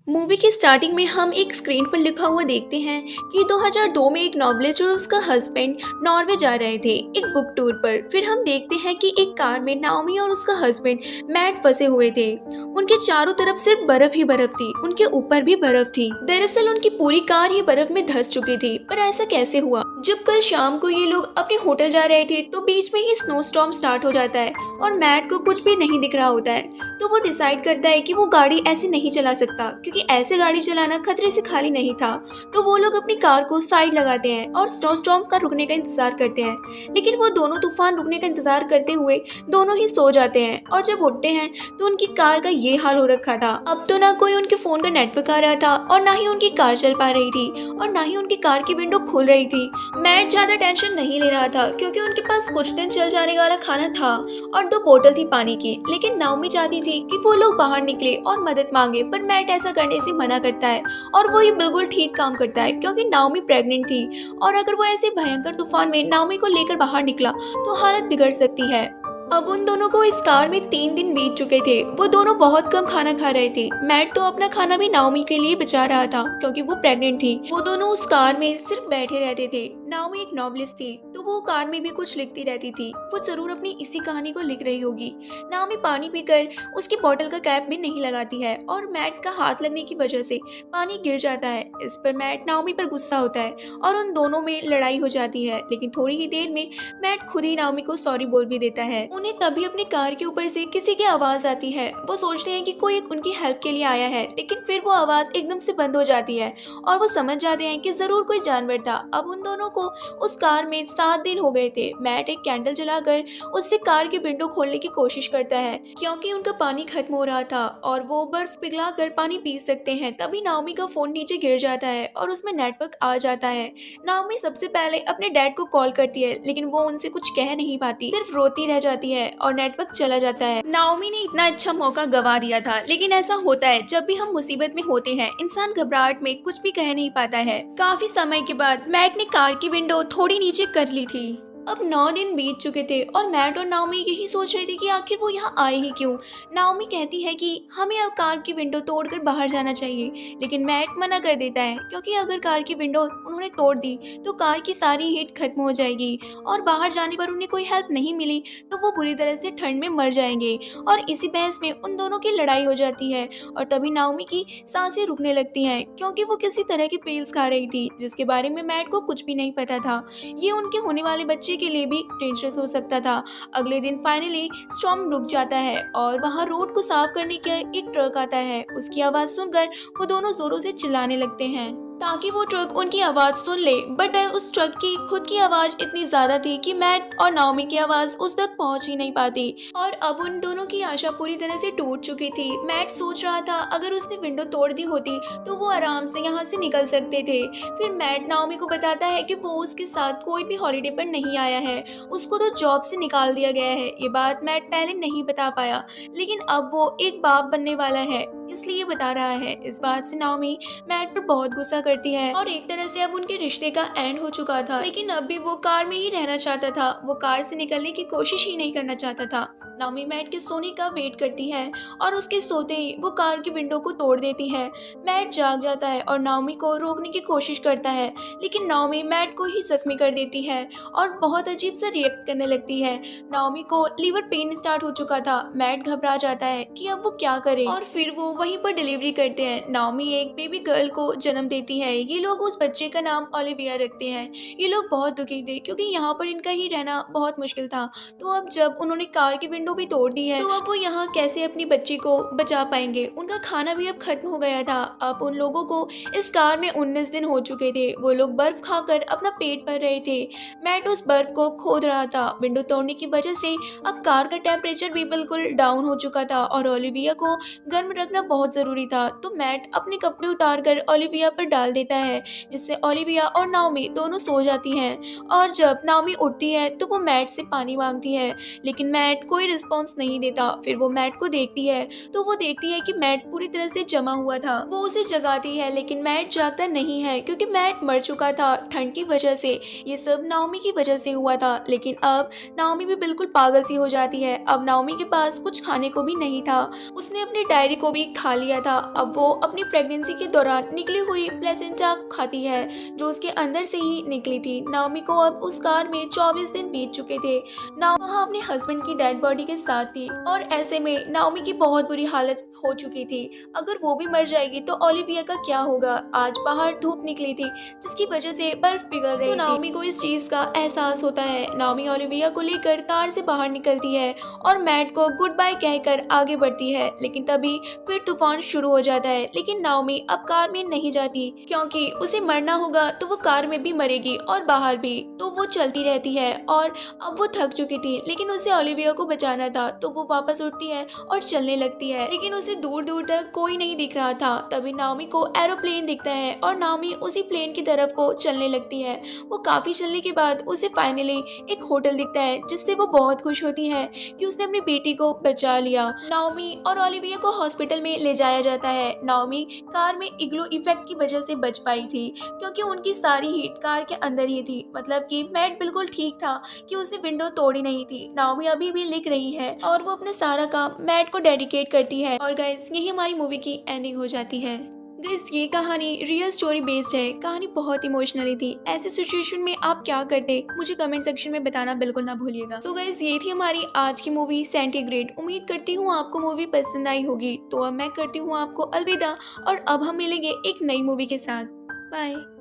Movie की starting में हम एक स्क्रीन पर लिखा हुआ देखते हैं कि 2002 में एक नॉवेलिस्ट और उसका हस्बैंड नॉर्वे जा रहे थे एक बुक टूर पर। फिर हम देखते हैं कि एक कार में नाओमी और उसका हस्बैंड मैट फंसे हुए थे। उनके चारों तरफ सिर्फ बर्फ ही बर्फ थी, उनके ऊपर भी बर्फ थी। दरअसल उनकी पूरी कार ही बर्फ में धंस चुकी थी। पर ऐसा कैसे हुआ? जब कल शाम को ये लोग अपने होटल जा रहे थे तो बीच में ही स्नो स्टॉर्म स्टार्ट हो जाता है और मैट को कुछ भी नहीं दिख रहा होता है। तो वो डिसाइड करता है कि वो गाड़ी ऐसे नहीं चला सकता, क्योंकि ऐसे गाड़ी चलाना खतरे से खाली नहीं था। तो वो लोग अपनी कार को साइड लगाते हैं और स्नो स्टॉर्म का रुकने का इंतजार करते हैं। लेकिन वो दोनों तूफान रुकने का इंतजार करते हुए दोनों ही सो जाते हैं और जब उठते हैं तो उनकी कार का ये हाल हो रखा था। अब तो ना कोई उनके फोन का नेटवर्क आ रहा था और ना ही उनकी कार चल पा रही थी और ना ही उनकी कार की विंडो खुल रही थी। मैट ज्यादा टेंशन नहीं ले रहा था, क्योंकि उनके पास कुछ दिन चल जाने वाला खाना था और 2 बोतल थी पानी की। लेकिन नाओमी चाहती थी कि वो लोग बाहर निकले और मदद मांगे, पर मैट ऐसा करने से मना करता है और वो ये बिल्कुल ठीक काम करता है, क्योंकि नाओमी प्रेग्नेंट थी और अगर वो ऐसे भयंकर तूफान में नाओमी को लेकर बाहर निकला तो हालत बिगड़ सकती है। अब उन दोनों को इस कार में 3 दिन बीत चुके थे। वो दोनों बहुत कम खाना खा रहे थे। मैट तो अपना खाना भी नाओमी के लिए बचा रहा था, क्योंकि वो प्रेग्नेंट थी। वो दोनों उस कार में सिर्फ बैठे रहते थे। नाओमी एक नॉवेलिस्ट थी, तो वो कार में भी कुछ लिखती रहती थी। वो जरूर अपनी इसी कहानी को लिख रही होगी। नाओमी पानी पीकर उसकी बोतल का कैप भी नहीं लगाती है और मैट का हाथ लगने की वजह से पानी गिर जाता है। इस पर मैट नाओमी पर गुस्सा होता है और उन दोनों में लड़ाई हो जाती है। लेकिन थोड़ी ही देर में मैट खुद ही नाओमी को सॉरी बोल भी देता है। उन्हें तभी अपनी कार के ऊपर से किसी की आवाज आती है। वो सोचते हैं कि कोई उनकी हेल्प के लिए आया है, लेकिन फिर वो आवाज एकदम से बंद हो जाती है और वो समझ जाते हैं कि जरूर कोई जानवर था। अब उन दोनों को उस कार में 7 दिन हो गए थे। मैट एक कैंडल जलाकर उससे कार की विंडो खोलने की कोशिश करता है, क्योंकि उनका पानी खत्म हो रहा था और वो बर्फ पिघलाकर पानी पी सकते हैं। तभी नाओमी का फोन नीचे गिर जाता है और उसमें नेटवर्क आ जाता है। नाओमी सबसे पहले अपने डैड को कॉल करती है, लेकिन वो उनसे कुछ कह नहीं पाती, सिर्फ रोती रह जाती है और नेटवर्क चला जाता है। नाओमी ने इतना अच्छा मौका गवा दिया था, लेकिन ऐसा होता है जब भी हम मुसीबत में होते हैं, इंसान घबराहट में कुछ भी कह नहीं पाता है। काफी समय के बाद मैट ने कार की विंडो थोड़ी नीचे कर ली थी। अब 9 दिन बीत चुके थे और मैट और नाओमी यही सोच रहे थे कि आखिर वो यहाँ आए ही क्यों। नाओमी कहती है कि हमें अब कार की विंडो तोड़कर बाहर जाना चाहिए, लेकिन मैट मना कर देता है, क्योंकि अगर कार की विंडो उन्होंने तोड़ दी तो कार की सारी हीट खत्म हो जाएगी और बाहर जाने पर उन्हें कोई हेल्प नहीं मिली तो वो बुरी तरह से ठंड में मर जाएंगे। और इसी बहस में उन दोनों की लड़ाई हो जाती है और तभी नाओमी की सांसें रुकने लगती हैं, क्योंकि वो किसी तरह की पिल्स खा रही थी जिसके बारे में मैट को कुछ भी नहीं पता था। ये उनके होने वाले बच्चे के लिए भी डेंजरस हो सकता था। अगले दिन फाइनली स्टॉर्म रुक जाता है और वहां रोड को साफ करने का एक ट्रक आता है। उसकी आवाज सुनकर वो दोनों जोरों से चिल्लाने लगते हैं ताकि वो ट्रक उनकी आवाज सुन ले, बट उस ट्रक की खुद की आवाज इतनी ज्यादा थी कि मैट और नाओमी की आवाज उस तक पहुंच ही नहीं पाती। और अब उन दोनों की आशा पूरी तरह से टूट चुकी थी। मैट सोच रहा था अगर उसने विंडो तोड़ दी होती तो वो आराम से यहाँ से निकल सकते थे। फिर मैट नाओमी को बताता है कि वो उसके साथ कोई भी हॉलीडे पर नहीं आया है, उसको तो जॉब से निकाल दिया गया है। ये बात मैट पहले नहीं बता पाया, लेकिन अब वो एक बाप बनने वाला है इसलिए बता रहा है। इस बात से नाओमी मैट पर बहुत गुस्सा करती है और एक तरह से अब उनके रिश्ते का एंड हो चुका था, लेकिन अब भी वो कार में ही रहना चाहता था। वो कार से निकलने की कोशिश ही नहीं करना चाहता था। नाओमी मैट के सोने का वेट करती है और उसके सोते ही वो कार की विंडो को तोड़ देती है। मैट जाग जाता है और नाओमी को रोकने की कोशिश करता है, लेकिन नाओमी मैट को ही जख्मी कर देती है और बहुत अजीब सा रिएक्ट करने लगती है। नाओमी को लीवर पेन स्टार्ट हो चुका था। मैट घबरा जाता है कि अब वो क्या करे और फिर वो वहीं पर डिलीवरी करते हैं। नाओमी एक बेबी गर्ल को जन्म देती है। ये लोग उस बच्चे का नाम ओलिविया रखते हैं। ये लोग बहुत दुखी थे, क्योंकि यहाँ पर इनका ही रहना बहुत मुश्किल था। तो अब जब उन्होंने कार की विंडो भी तोड़ दी है तो अब वो यहाँ कैसे अपनी बच्ची को बचा पाएंगे। उनका खाना भी अब खत्म हो गया था। अब उन लोगों को इस कार में 19 दिन हो चुके थे। वो लोग बर्फ खाकर अपना पेट भर रहे थे। मैट उस बर्फ को खोद रहा था। विंडो तोड़ने की वजह से अब कार का टेम्परेचर भी बिल्कुल डाउन हो चुका था और ओलिविया को गर्म रखना बहुत जरूरी था। तो मैट अपने कपड़े उतार कर ओलिविया पर डाल देता है, जिससे ओलिविया और नाओमी दोनों सो जाती हैं। और जब नाओमी उठती है तो वो मैट से पानी मांगती है, लेकिन मैट कोई रिस्पॉन्स नहीं देता। फिर वो मैट को देखती है तो वो देखती है कि मैट पूरी तरह से जमा हुआ था। वो उसे जगाती है, लेकिन मैट जागता नहीं है, क्योंकि मैट मर चुका था ठंड की वजह से। ये सब नाओमी की वजह से हुआ था। लेकिन अब नाओमी भी बिल्कुल पागल सी हो जाती है। अब नाओमी के पास कुछ खाने को भी नहीं था। उसने अपनी डायरी को भी खा लिया था, अब वो अपनी प्रेगनेंसी के दौरान निकली हुई प्लेसेंटा खाती है जो उसके अंदर से ही निकली थी। नाओमी को अब उस कार में 24 दिन बीत चुके थे। नाओमी वहाँ अपने हस्बैंड की डेड बॉडी के साथ थी और ऐसे में नाओमी की बहुत बुरी हालत हो चुकी थी। अगर वो भी मर जाएगी तो ओलिविया का क्या होगा। आज बाहर धूप निकली थी जिसकी वजह से बर्फ पिघल रही थी। नाओमी को इस चीज का एहसास होता है। नाओमी ओलिविया को लेकर कार से बाहर निकलती है और मैट को गुड बाय कहकर आगे बढ़ती है, लेकिन तभी फिर तूफान शुरू हो जाता है। लेकिन नाओमी अब कार में नहीं जाती क्योंकि उसे मरना होगा तो वो कार में भी मरेगी और बाहर भी, तो वो चलती रहती है और अब वो थक चुकी थी लेकिन उसे ओलिविया को बचाना था तो वो वापस उठती है और चलने लगती है, लेकिन उसे दूर दूर तक कोई नहीं दिख रहा था। तभी नाओमी को एरोप्लेन दिखता है और नाओमी उसी प्लेन की तरफ को चलने लगती है। वो काफी चलने के बाद उसे फाइनली एक होटल दिखता है जिससे वो बहुत खुश होती है कि उसने अपनी बेटी को बचा लिया। नाओमी और ओलिविया को हॉस्पिटल में ले जाया जाता है। नाओमी कार में इग्लू इफेक्ट की वजह से बच पाई थी क्योंकि उनकी सारी हीट कार के अंदर ही थी, मतलब कि मैट बिल्कुल ठीक था कि उसने विंडो तोड़ी नहीं थी। नाओमी अभी भी लिख रही है और वो अपना सारा काम मैट को डेडिकेट करती है। और गाइस यही हमारी मूवी की एंडिंग हो जाती है। गाइस ये कहानी रियल स्टोरी बेस्ड है। कहानी बहुत इमोशनली थी। ऐसे सिचुएशन में आप क्या करते मुझे कमेंट सेक्शन में बताना बिल्कुल ना भूलिएगा। तो गाइस ये थी हमारी आज की मूवी सेंटीग्रेड। उम्मीद करती हूँ आपको मूवी पसंद आई होगी। तो अब मैं करती हूँ आपको अलविदा और अब हम मिलेंगे एक नई मूवी के साथ। बाय।